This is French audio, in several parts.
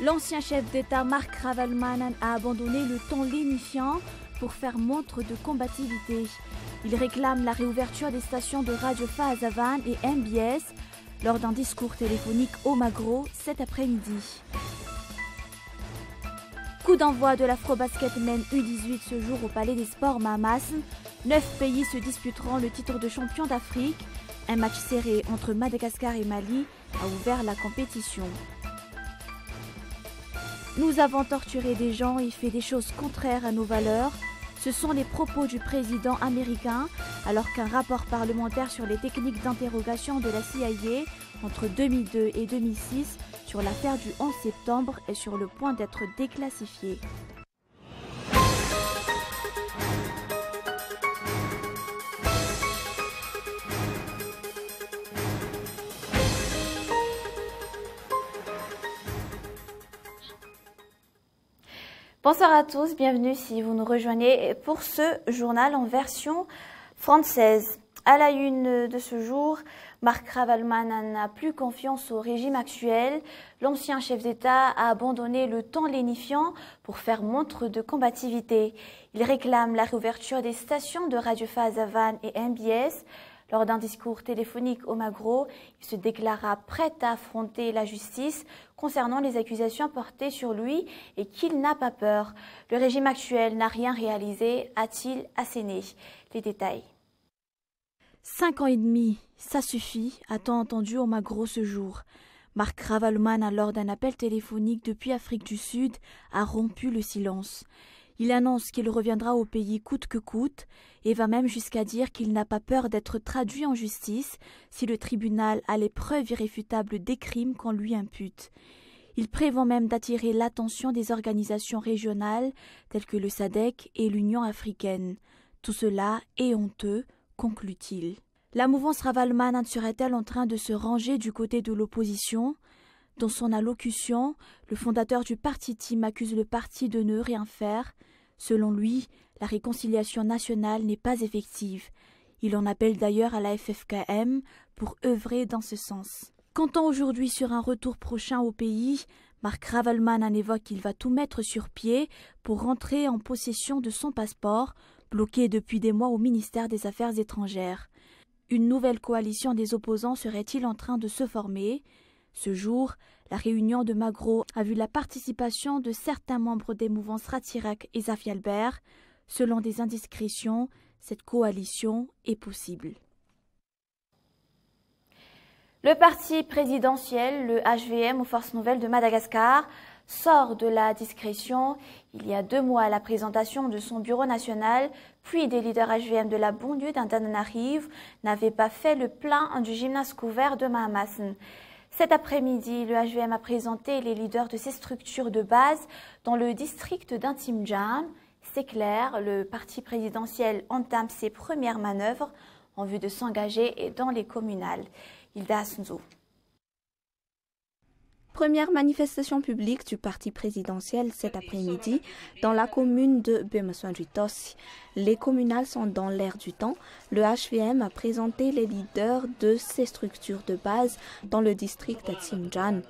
L'ancien chef d'État Marc Ravalomanana a abandonné le ton lénifiant pour faire montre de combativité. Il réclame la réouverture des stations de Radio Fazavan et MBS lors d'un discours téléphonique au Magro cet après-midi. Coup d'envoi de l'Afrobasket Men U18 ce jour au Palais des Sports Mahamasn. 9 pays se disputeront le titre de champion d'Afrique. Un match serré entre Madagascar et Mali a ouvert la compétition. Nous avons torturé des gens et fait des choses contraires à nos valeurs. Ce sont les propos du président américain alors qu'un rapport parlementaire sur les techniques d'interrogation de la CIA entre 2002 et 2006 sur l'affaire du 11 septembre est sur le point d'être déclassifié. Bonsoir à tous, bienvenue si vous nous rejoignez pour ce journal en version française. À la une de ce jour, Marc Ravalomanana n'a plus confiance au régime actuel. L'ancien chef d'État a abandonné le ton lénifiant pour faire montre de combativité. Il réclame la réouverture des stations de Radio Fazavan et MBS. Lors d'un discours téléphonique au Magro, il se déclara prêt à affronter la justice concernant les accusations portées sur lui et qu'il n'a pas peur. Le régime actuel n'a rien réalisé, a-t-il asséné. Les détails. 5 ans et demi, ça suffit, a-t-on entendu au Magro ce jour. Marc Ravalomanana, lors d'un appel téléphonique depuis Afrique du Sud, a rompu le silence. Il annonce qu'il reviendra au pays coûte que coûte et va même jusqu'à dire qu'il n'a pas peur d'être traduit en justice si le tribunal a les preuves irréfutables des crimes qu'on lui impute. Il prévoit même d'attirer l'attention des organisations régionales telles que le SADC et l'Union africaine. Tout cela est honteux, conclut-il. La mouvance Ravalomanana serait-elle en train de se ranger du côté de l'opposition ? Dans son allocution, le fondateur du parti Team accuse le parti de ne rien faire. Selon lui, la réconciliation nationale n'est pas effective. Il en appelle d'ailleurs à la FFKM pour œuvrer dans ce sens. Comptant aujourd'hui sur un retour prochain au pays, Marc Ravalomanana évoque qu'il va tout mettre sur pied pour rentrer en possession de son passeport, bloqué depuis des mois au ministère des Affaires étrangères. Une nouvelle coalition des opposants serait-il en train de se former ? Ce jour, la réunion de Magro a vu la participation de certains membres des mouvances Ratirak et Zafi Albert. Selon des indiscrétions, cette coalition est possible. Le parti présidentiel, le HVM aux Forces Nouvelles de Madagascar, sort de la discrétion. Il y a 2 mois, la présentation de son bureau national, puis des leaders HVM de la banlieue d'Antananarivo n'avaient pas fait le plein du gymnase couvert de Mahamasn. Cet après-midi, le HVM a présenté les leaders de ces structures de base dans le district d'Intimjan. C'est clair, le parti présidentiel entame ses premières manœuvres en vue de s'engager dans les communales. Hilda Asnzo. Première manifestation publique du parti présidentiel cet après-midi dans la commune de Bemaswanjutosi. Les communales sont dans l'air du temps. Le HVM a présenté les leaders de ces structures de base dans le district d'Atsimjan.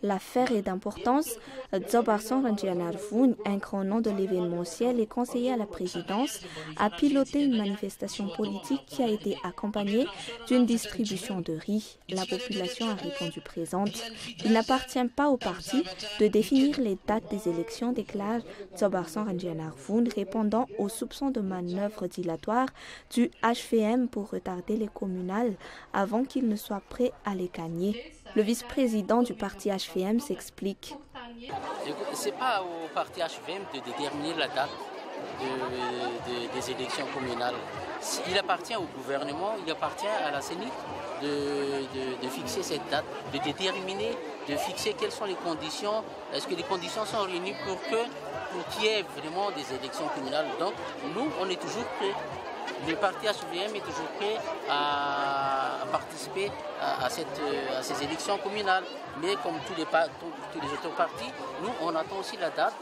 L'affaire est d'importance. Dzobarson Ranjianarvoun, un grand nom de l'événementiel et conseiller à la présidence, a piloté une manifestation politique qui a été accompagnée d'une distribution de riz. La population a répondu présente. Il n'appartient pas au parti de définir les dates des élections, déclare Dzobarson Ranjianarvoun, répondant aux soupçons de manœuvres dilatoires du HVM pour retarder les communales avant qu'il ne soit prêt à les gagner. Le vice-président du parti HVM s'explique. Ce n'est pas au parti HVM de déterminer la date des élections communales. Il appartient au gouvernement, il appartient à la CENI de fixer cette date, de déterminer, de fixer quelles sont les conditions. Est-ce que les conditions sont réunies pour qu'il y ait vraiment des élections communales? Donc nous, on est toujours prêts. le parti HVM est toujours prêt à participer à ces élections communales. Mais comme tous les autres partis, nous, on attend aussi la date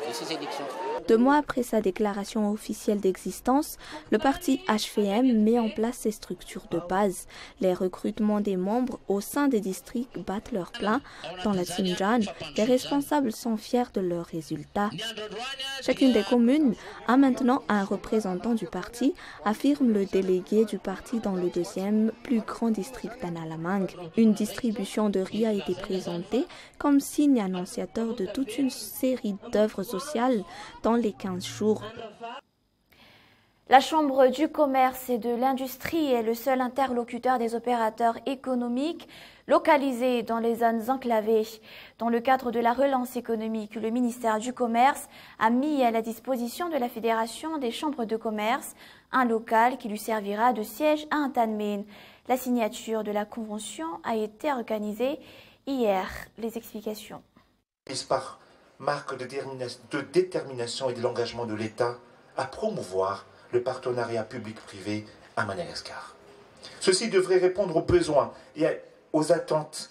de ces élections. 2 mois après sa déclaration officielle d'existence, le parti HVM met en place ses structures de base. Les recrutements des membres au sein des districts battent leur plein. Dans la Xinjiang, les responsables sont fiers de leurs résultats. Chacune des communes a maintenant un représentant du parti, affirme le délégué du parti dans le 2e plus grand district d'Analamang. Une distribution de riz a été présentée comme signe annonciateur de toute une série d'œuvres sociales dans les 15 jours. La Chambre du commerce et de l'industrie est le seul interlocuteur des opérateurs économiques localisés dans les zones enclavées. Dans le cadre de la relance économique, le ministère du Commerce a mis à la disposition de la Fédération des chambres de commerce un local qui lui servira de siège à Antanmen. La signature de la convention a été organisée hier. Les explications. Par marque de détermination et de l'engagement de l'État à promouvoir le partenariat public-privé à Madagascar. Ceci devrait répondre aux besoins et aux attentes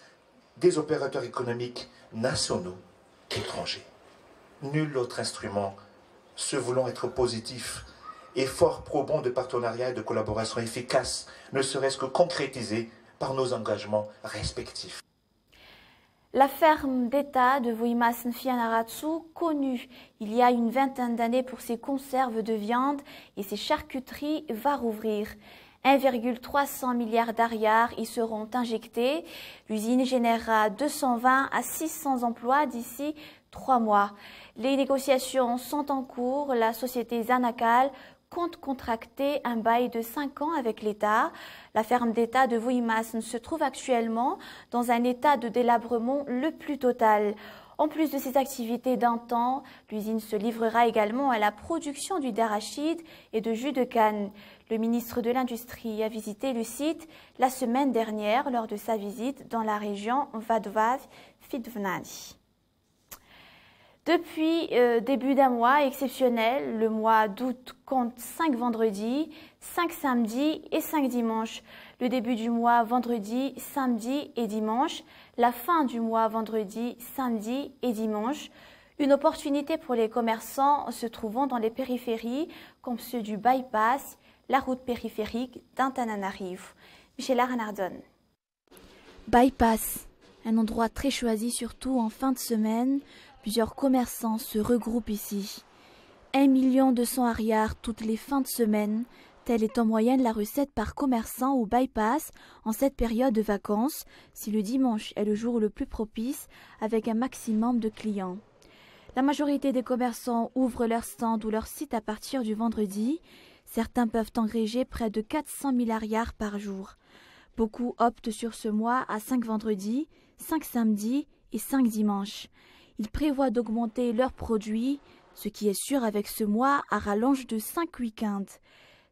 des opérateurs économiques nationaux qu'étrangers. Nul autre instrument se voulant être positif et fort probant de partenariat et de collaboration efficace, ne serait-ce que concrétisé par nos engagements respectifs. La ferme d'État de Voimas Nfianaratsu, connue il y a une vingtaine d'années pour ses conserves de viande et ses charcuteries, va rouvrir. 1,3 milliard d'ariars y seront injectés. L'usine générera 220 à 600 emplois d'ici 3 mois. Les négociations sont en cours. La société Zanakal compte contracter un bail de 5 ans avec l'État. La ferme d'État de Voimas se trouve actuellement dans un état de délabrement le plus total. En plus de ses activités d'un temps, l'usine se livrera également à la production d'huile d'arachide et de jus de canne. Le ministre de l'Industrie a visité le site la semaine dernière lors de sa visite dans la région Vadvav-Fidvnani. Depuis début d'un mois exceptionnel, le mois d'août compte 5 vendredis, 5 samedis et 5 dimanches. Le début du mois vendredi, samedi et dimanche. La fin du mois vendredi, samedi et dimanche. Une opportunité pour les commerçants se trouvant dans les périphéries comme ceux du bypass, la route périphérique d'Antananarivo. Michela Renardon. Bypass, un endroit très choisi surtout en fin de semaine. Plusieurs commerçants se regroupent ici. 1 200 000 ariars toutes les fins de semaine. Telle est en moyenne la recette par commerçant au bypass en cette période de vacances, si le dimanche est le jour le plus propice, avec un maximum de clients. La majorité des commerçants ouvrent leur stand ou leur site à partir du vendredi. Certains peuvent engréger près de 400 000 ariars par jour. Beaucoup optent sur ce mois à 5 vendredis, 5 samedis et 5 dimanches. Ils prévoient d'augmenter leurs produits, ce qui est sûr avec ce mois à rallonge de 5 week-ends.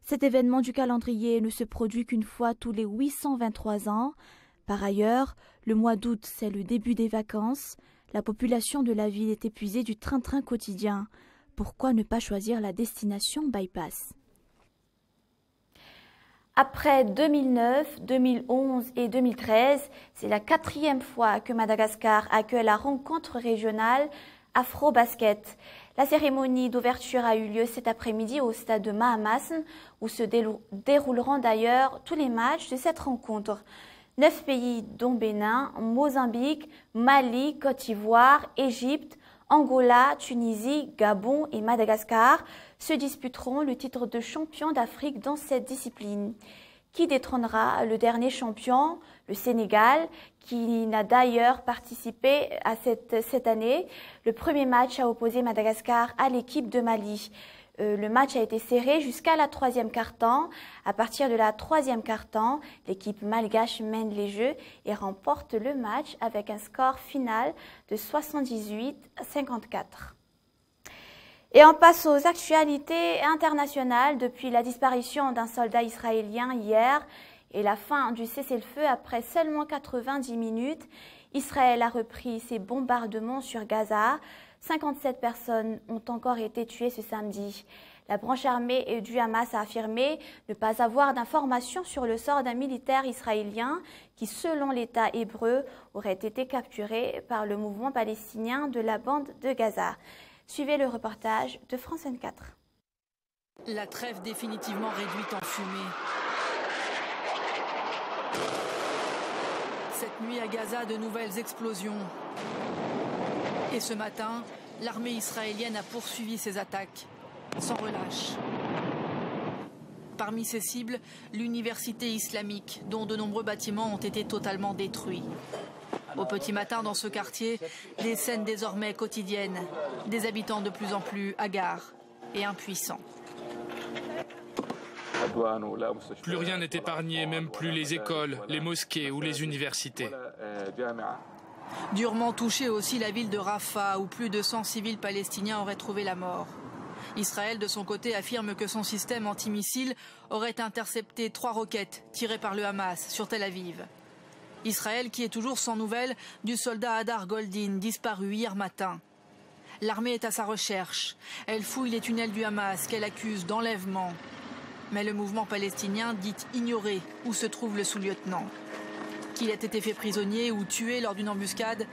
Cet événement du calendrier ne se produit qu'une fois tous les 823 ans. Par ailleurs, le mois d'août, c'est le début des vacances. La population de la ville est épuisée du train-train quotidien. Pourquoi ne pas choisir la destination bypass ? Après 2009, 2011 et 2013, c'est la 4e fois que Madagascar accueille la rencontre régionale Afro-Basket. La cérémonie d'ouverture a eu lieu cet après-midi au stade de Mahamasn, où se dérouleront d'ailleurs tous les matchs de cette rencontre. 9 pays, dont Bénin, Mozambique, Mali, Côte d'Ivoire, Égypte, Angola, Tunisie, Gabon et Madagascar se disputeront le titre de champion d'Afrique dans cette discipline. Qui détrônera le dernier champion, le Sénégal, qui n'a d'ailleurs participé à cette année. Le premier match a opposé Madagascar à l'équipe de Mali. Le match a été serré jusqu'à la 3e quart-temps. À partir de la 3e quart-temps, l'équipe malgache mène les jeux et remporte le match avec un score final de 78-54. Et on passe aux actualités internationales. Depuis la disparition d'un soldat israélien hier et la fin du cessez-le-feu après seulement 90 minutes, Israël a repris ses bombardements sur Gaza. 57 personnes ont encore été tuées ce samedi. La branche armée du Hamas a affirmé ne pas avoir d'informations sur le sort d'un militaire israélien qui, selon l'État hébreu, aurait été capturé par le mouvement palestinien de la bande de Gaza. Suivez le reportage de France 24. La trêve définitivement réduite en fumée. Cette nuit à Gaza, de nouvelles explosions. Et ce matin, l'armée israélienne a poursuivi ses attaques, sans relâche. Parmi ses cibles, l'université islamique, dont de nombreux bâtiments ont été totalement détruits. Au petit matin, dans ce quartier, des scènes désormais quotidiennes, des habitants de plus en plus hagards et impuissants. Plus rien n'est épargné, même plus les écoles, les mosquées ou les universités. Durement touchée aussi la ville de Rafah, où plus de 100 civils palestiniens auraient trouvé la mort. Israël, de son côté, affirme que son système antimissile aurait intercepté 3 roquettes tirées par le Hamas sur Tel Aviv. Israël qui est toujours sans nouvelles du soldat Hadar Goldin, disparu hier matin. L'armée est à sa recherche. Elle fouille les tunnels du Hamas qu'elle accuse d'enlèvement. Mais le mouvement palestinien dit ignorer où se trouve le sous-lieutenant. Qu'il ait été fait prisonnier ou tué lors d'une embuscade,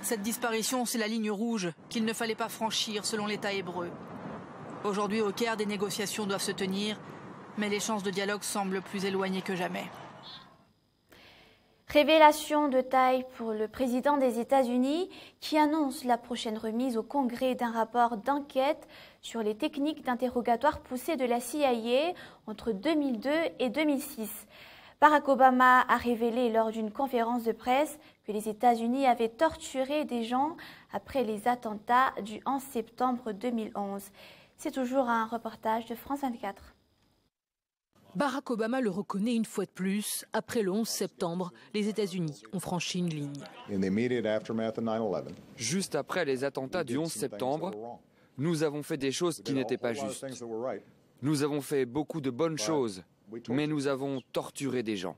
cette disparition, c'est la ligne rouge qu'il ne fallait pas franchir selon l'État hébreu. Aujourd'hui, au Caire, des négociations doivent se tenir, mais les chances de dialogue semblent plus éloignées que jamais. Révélation de taille pour le président des États-Unis qui annonce la prochaine remise au Congrès d'un rapport d'enquête sur les techniques d'interrogatoire poussées de la CIA entre 2002 et 2006. Barack Obama a révélé lors d'une conférence de presse que les États-Unis avaient torturé des gens après les attentats du 11 septembre 2011. C'est toujours un reportage de France 24. Barack Obama le reconnaît une fois de plus. Après le 11 septembre, les États-Unis ont franchi une ligne. Juste après les attentats du 11 septembre, nous avons fait des choses qui n'étaient pas justes. Nous avons fait beaucoup de bonnes choses, mais nous avons torturé des gens.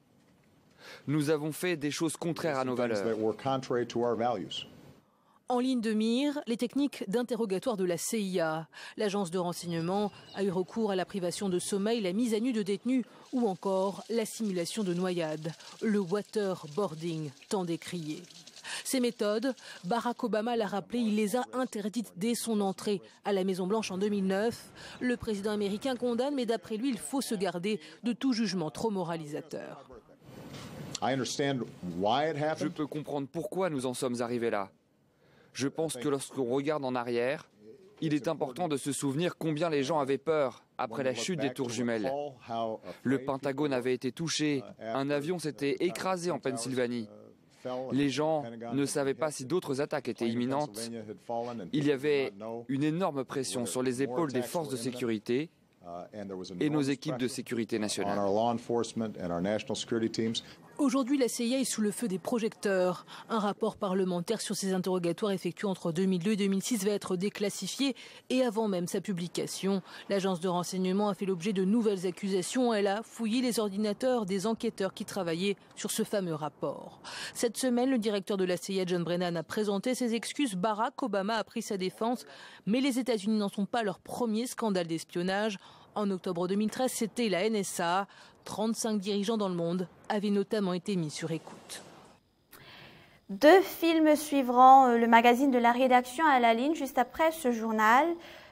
Nous avons fait des choses contraires à nos valeurs. En ligne de mire, les techniques d'interrogatoire de la CIA. L'agence de renseignement a eu recours à la privation de sommeil, la mise à nu de détenus ou encore la simulation de noyade, le waterboarding tant décrié. Ces méthodes, Barack Obama l'a rappelé, il les a interdites dès son entrée à la Maison-Blanche en 2009. Le président américain condamne, mais d'après lui, il faut se garder de tout jugement trop moralisateur. Je peux comprendre pourquoi nous en sommes arrivés là. Je pense que lorsqu'on regarde en arrière, il est important de se souvenir combien les gens avaient peur après la chute des tours jumelles. Le Pentagone avait été touché, un avion s'était écrasé en Pennsylvanie. Les gens ne savaient pas si d'autres attaques étaient imminentes. Il y avait une énorme pression sur les épaules des forces de sécurité et nos équipes de sécurité nationale. Aujourd'hui, la CIA est sous le feu des projecteurs. Un rapport parlementaire sur ces interrogatoires effectués entre 2002 et 2006 va être déclassifié et avant même sa publication, l'agence de renseignement a fait l'objet de nouvelles accusations. Elle a fouillé les ordinateurs des enquêteurs qui travaillaient sur ce fameux rapport. Cette semaine, le directeur de la CIA, John Brennan, a présenté ses excuses. Barack Obama a pris sa défense, mais les États-Unis n'en sont pas leur premier scandale d'espionnage. En octobre 2013, c'était la NSA. 35 dirigeants dans le monde avaient notamment été mis sur écoute. 2 films suivront le magazine de la rédaction à la ligne juste après ce journal.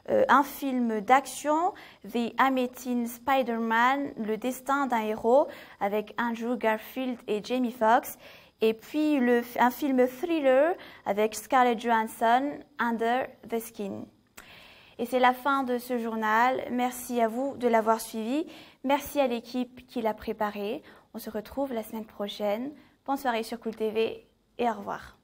Un film d'action, The Amazing Spider-Man, le destin d'un héros, avec Andrew Garfield et Jamie Foxx. Et puis un film thriller avec Scarlett Johansson, Under the Skin. Et c'est la fin de ce journal. Merci à vous de l'avoir suivi. Merci à l'équipe qui l'a préparé. On se retrouve la semaine prochaine. Bonne soirée sur Cool TV et au revoir.